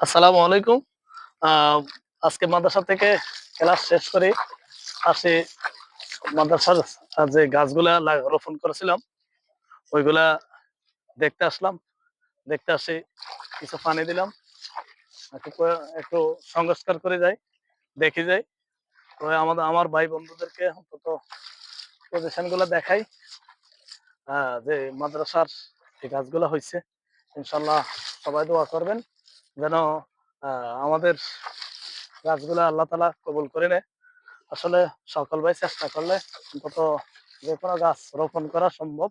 আসসালামু আলাইকুম। আহ, আজকে মাদ্রাসা থেকে ক্লাস শেষ করে আসি মাদ্রাসার যে গাছগুলা রোপণ করেছিলাম ওইগুলা দেখতে আসলাম। দেখতে আসি, কিছু পানি দিলাম, একটু সংস্কার করে যাই, দেখি যাই। তো আমার ভাই বন্ধুদেরকে অন্তত পজিশন গুলা দেখাই, যে মাদ্রাসার যে গাছগুলা হয়েছে। ইনশাল্লাহ সবাই দোয়া করবেন যেন আমাদের গাছগুলা আল্লাহ তালা কবুল করে নেয়। আসলে সকল ভাই চেষ্টা করলে অন্তত যে কোনো গাছ রোপণ করা সম্ভব।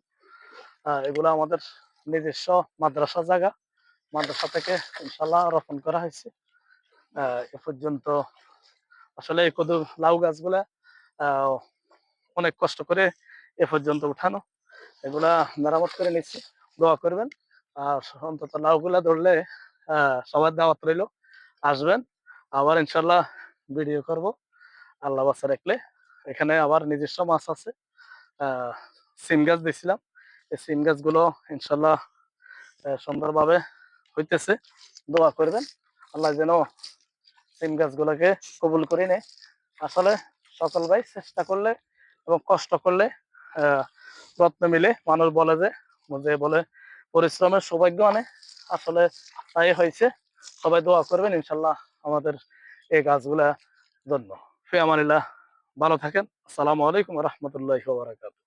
এগুলো আমাদের নিজস্ব মাদ্রাসা জায়গা, মাদ্রাসা থেকে ইনশাল্লাহ রোপণ করা হয়েছে। এ পর্যন্ত আসলে এই কদু লাউ গাছগুলা আহ, অনেক কষ্ট করে এ পর্যন্ত উঠানো, এগুলা মেরামত করে নিচ্ছি। দোয়া করবেন। আর অন্তত লাউগুলা ধরলে সবার দাওয়াত রইল, আসবেন। আবার ইনশাল্লাহ ভিডিও করব আল্লাহ বাচ্চা রাখলে। এখানে আবার নিজস্ব মাছ আছে। আহ সিম গাছ দিছিলাম, এই সিম গাছগুলো ইনশাল্লাহ সুন্দরভাবে হইতেছে। দোয়া করবেন আল্লাহ যেন সিম গাছগুলোকে কবুল করে নেয়। আসলে সকল ভাই চেষ্টা করলে এবং কষ্ট করলে রত্ন মিলে। মানুষ বলে যে যে বলে পরিশ্রমের সৌভাগ্য আনে, আসলে তাই হয়েছে। সবাই দোয়া করবেন ইনশাল্লাহ আমাদের এই গাছগুলা জন্য। ফি আমানিল্লাহ, ভালো থাকেন। আসসালামু আলাইকুম রহমতুল্লাহ বারাকাতুহু।